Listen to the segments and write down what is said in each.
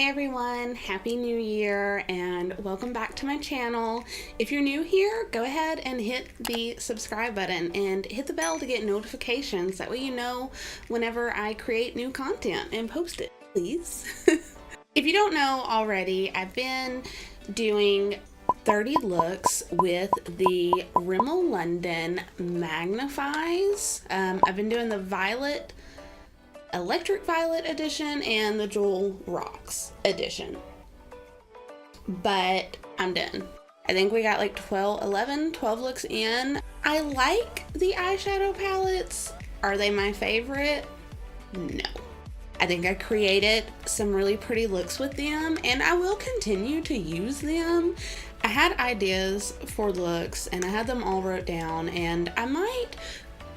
Hey everyone, Happy New Year and welcome back to my channel. If you're new here, go ahead and hit the subscribe button and hit the bell to get notifications. That way you know whenever I create new content and post it, please. If you don't know already, I've been doing 30 looks with the Rimmel London Magnifies. I've been doing the Electric Violet edition and the Jewel Rocks edition, but I'm done. I think we got like 12 looks in. I like the eyeshadow palettes. Are they my favorite? No. I think I created some really pretty looks with them and I will continue to use them. I had ideas for looks and I had them all wrote down and I might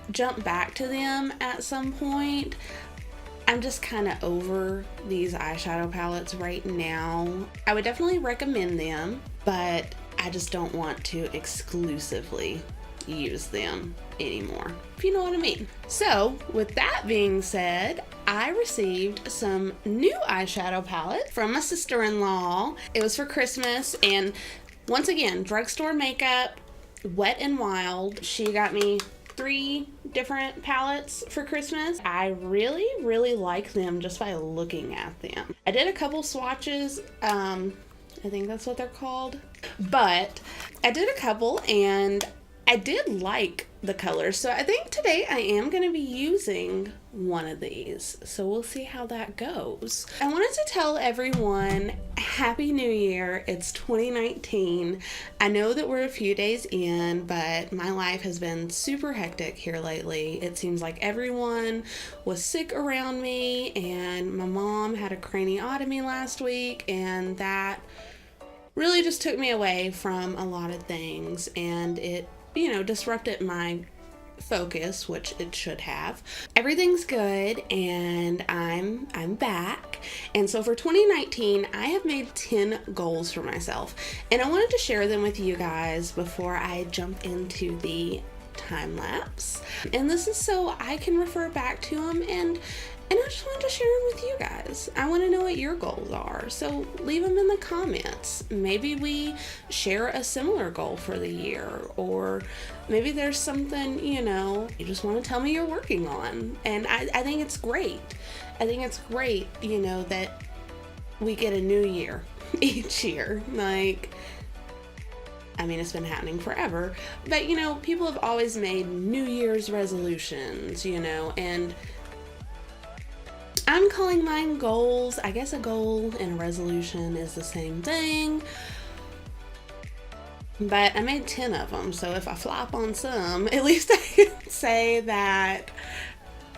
jump back to them at some point. I'm just kind of over these eyeshadow palettes right now. I would definitely recommend them, but I just don't want to exclusively use them anymore, if you know what I mean. So with that being said, I received some new eyeshadow palette from my sister-in-law. It was for Christmas, and once again, drugstore makeup, Wet n Wild. She got me 3 different palettes for Christmas. I really like them just by looking at them. I did a couple swatches, I think that's what they're called, but I did a couple and I did like the colors. So I think today I am going to be using one of these. So we'll see how that goes. I wanted to tell everyone Happy New Year. It's 2019. I know that we're a few days in, but my life has been super hectic here lately. It seems like everyone was sick around me and my mom had a craniotomy last week, and that really just took me away from a lot of things, and it disrupted my focus, which it should have. Everything's good and I'm back. And so for 2019, I have made 10 goals for myself. And I wanted to share them with you guys before I jump into the time lapse. And this is so I can refer back to them and I just wanted to share them with you guys. I want to know what your goals are, so leave them in the comments. Maybe we share a similar goal for the year, or maybe there's something, you just want to tell me you're working on. And I think it's great. I think it's great, that we get a new year each year. It's been happening forever, but people have always made New Year's resolutions, and I'm calling mine goals. I guess a goal and a resolution is the same thing, but I made 10 of them, so if I flop on some, at least I can say that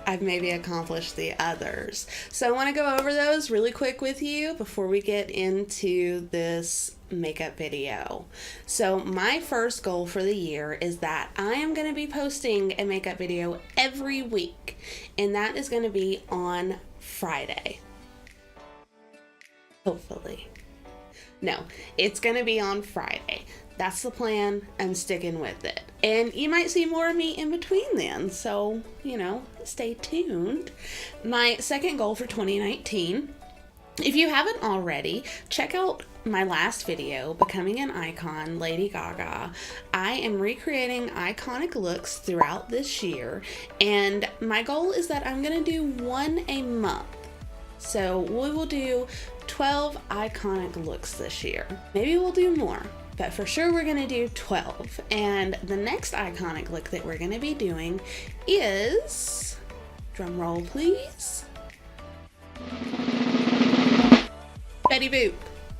I've maybe accomplished the others. So I want to go over those really quick with you before we get into this makeup video. So my first goal for the year is that I am going to be posting a makeup video every week, and that is going to be on Friday. Hopefully. No, it's going to be on Friday. That's the plan. I'm sticking with it. And you might see more of me in between then. So, stay tuned. My second goal for 2019, if you haven't already, check out my last video, Becoming an Icon, Lady Gaga. I am recreating iconic looks throughout this year, and my goal is that I'm going to do one a month. So we will do 12 iconic looks this year. Maybe we'll do more, but for sure we're going to do 12. And the next iconic look that we're going to be doing is, drum roll please, Betty Boop.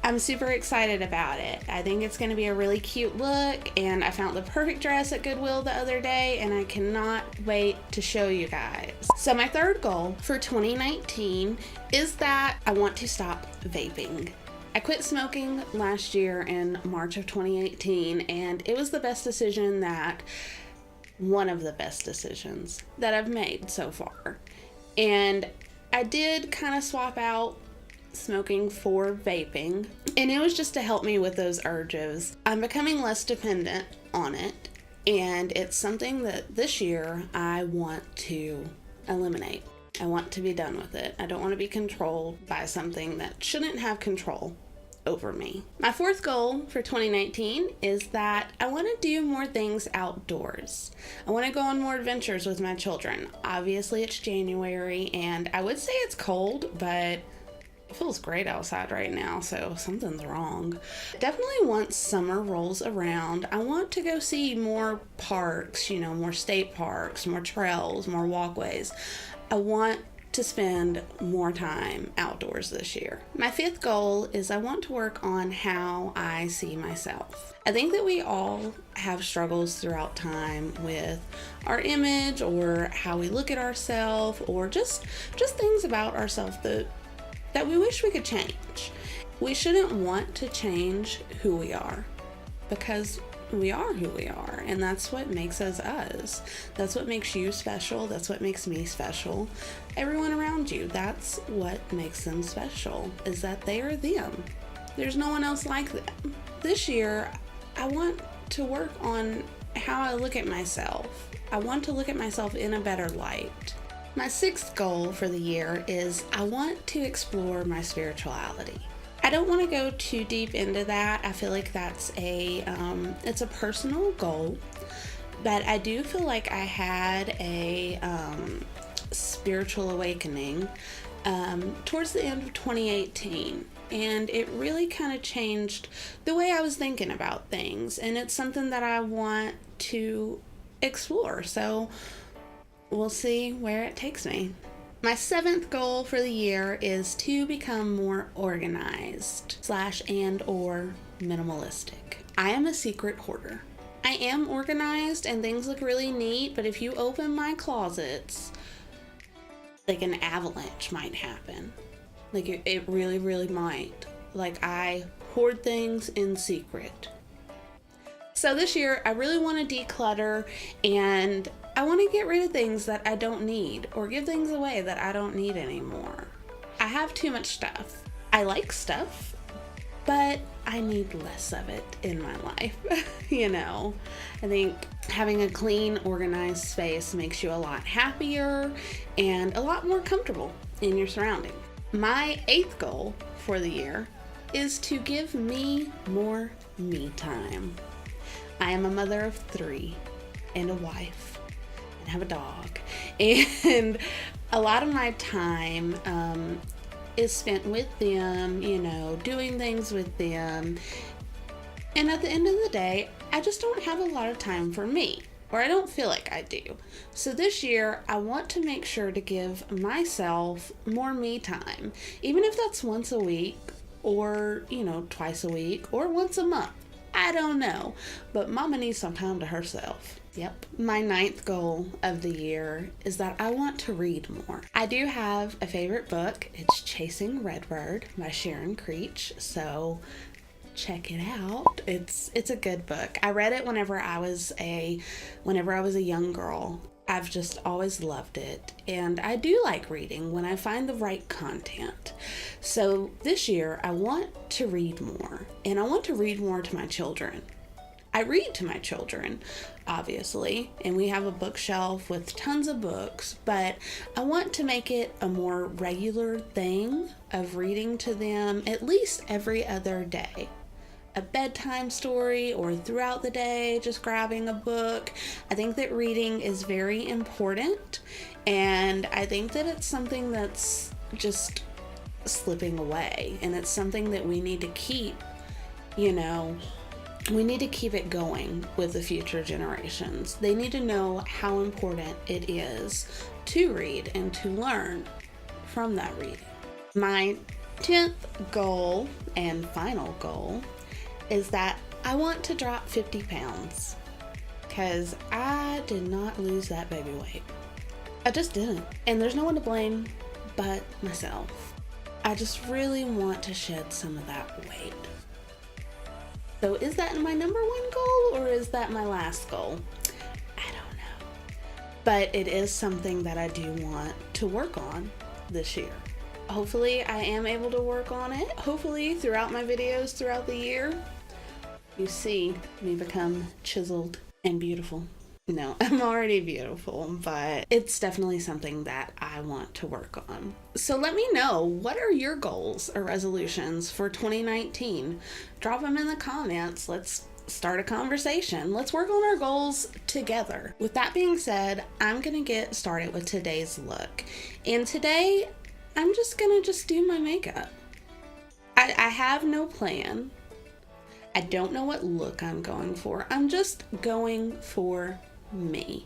I'm super excited about it. I think it's going to be a really cute look, and I found the perfect dress at Goodwill the other day, and I cannot wait to show you guys. So my third goal for 2019 is that I want to stop vaping. I quit smoking last year in March of 2018, and it was one of the best decisions that I've made so far. And I did kind of swap out smoking for vaping, and it was just to help me with those urges. I'm becoming less dependent on it, and it's something that this year I want to eliminate. I want to be done with it. I don't want to be controlled by something that shouldn't have control over me. My fourth goal for 2019 is that I want to do more things outdoors. I want to go on more adventures with my children. Obviously, it's January, and I would say it's cold, but it feels great outside right now, so something's wrong. Definitely once summer rolls around, I want to go see more parks, more state parks, more trails, more walkways. I want to spend more time outdoors this year. My fifth goal is I want to work on how I see myself. I think that we all have struggles throughout time with our image or how we look at ourselves, or just things about ourselves that we wish we could change. We shouldn't want to change who we are, because we are who we are, and that's what makes us us. That's what makes you special. That's what makes me special. Everyone around you, that's what makes them special, is that they are them. There's no one else like them. This year, I want to work on how I look at myself. I want to look at myself in a better light. My sixth goal for the year is I want to explore my spirituality. I don't want to go too deep into that. I feel like that's it's a personal goal, but I do feel like I had a spiritual awakening towards the end of 2018, and it really kind of changed the way I was thinking about things, and it's something that I want to explore, so we'll see where it takes me. My seventh goal for the year is to become more organized / and/or minimalistic. I am a secret hoarder. I am organized and things look really neat, but if you open my closets, like an avalanche might happen. Like it really, really might. Like I hoard things in secret. So this year, I really want to declutter, and I want to get rid of things that I don't need, or give things away that I don't need anymore. I have too much stuff. I like stuff, but I need less of it in my life. I think having a clean, organized space makes you a lot happier and a lot more comfortable in your surroundings. My eighth goal for the year is to give me more me time. I am a mother of 3 and a wife, and have a dog, and a lot of my time is spent with them, doing things with them, and at the end of the day, I just don't have a lot of time for me, or I don't feel like I do. So this year, I want to make sure to give myself more me time, even if that's once a week, or twice a week, or once a month. I don't know, but mama needs some time to herself. Yep. My ninth goal of the year is that I want to read more. I do have a favorite book. It's Chasing Redbird by Sharon Creech, so check it out. It's a good book. I read it whenever I was a young girl. I've just always loved it, and I do like reading when I find the right content. So this year I want to read more, and I want to read more to my children. I read to my children, obviously, and we have a bookshelf with tons of books, but I want to make it a more regular thing of reading to them at least every other day. A bedtime story, or throughout the day, just grabbing a book. I think that reading is very important, and I think that it's something that's just slipping away, and it's something that we need to keep, we need to keep it going with the future generations. They need to know how important it is to read and to learn from that reading. My 10th goal and final goal is that I want to drop 50 pounds, because I did not lose that baby weight. I just didn't. And there's no one to blame but myself. I just really want to shed some of that weight. So is that my number 1 goal, or is that my last goal? I don't know. But it is something that I do want to work on this year. Hopefully I am able to work on it. Hopefully throughout my videos throughout the year, you see me become chiseled and beautiful. No, I'm already beautiful, but it's definitely something that I want to work on. So let me know, what are your goals or resolutions for 2019? Drop them in the comments. Let's start a conversation. Let's work on our goals together. With that being said, I'm going to get started with today's look. And today, I'm just going to do my makeup. I have no plan. I don't know what look I'm going for. I'm just going for me.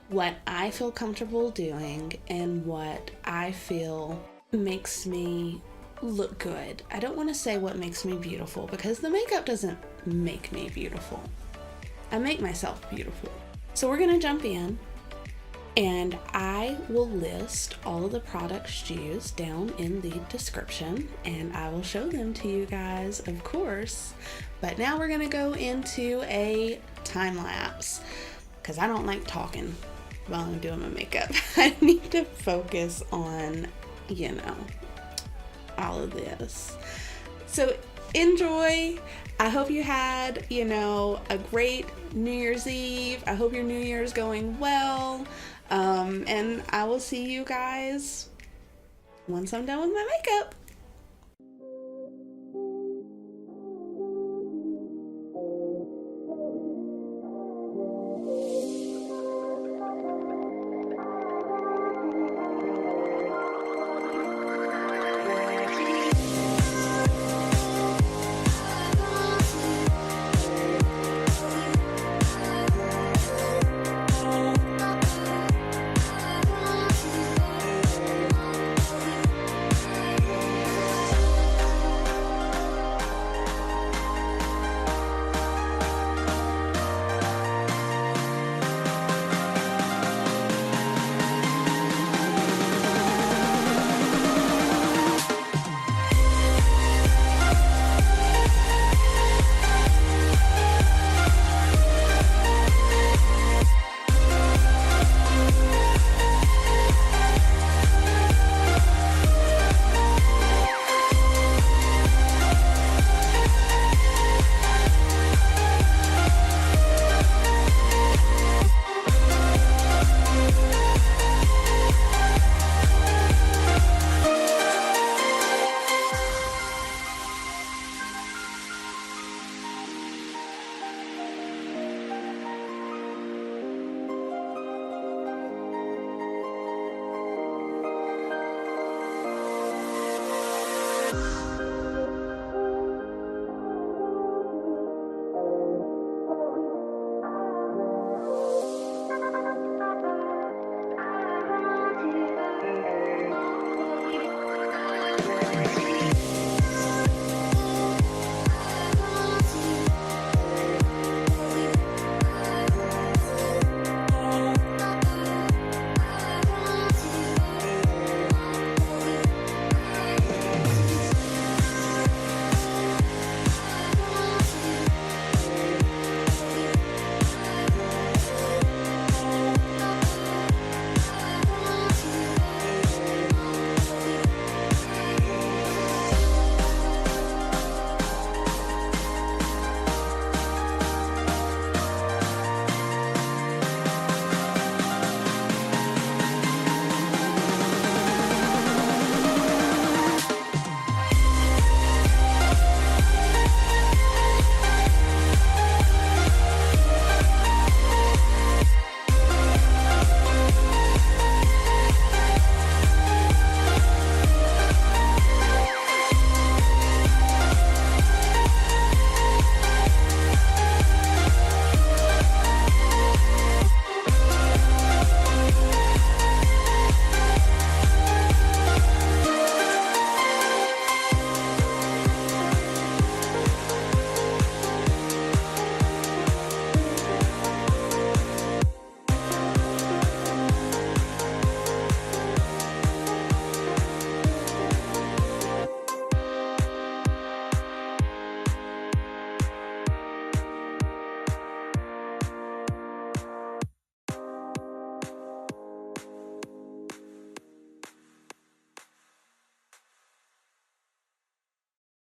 What I feel comfortable doing and what I feel makes me look good. I don't want to say what makes me beautiful because the makeup doesn't make me beautiful. I make myself beautiful. So we're going to jump in and I will list all of the products used down in the description and I will show them to you guys, of course. But now we're going to go into a time lapse because I don't like talking while I'm doing my makeup. I need to focus on, all of this. So enjoy. I hope you had, a great New Year's Eve. I hope your New Year's going well. And I will see you guys once I'm done with my makeup.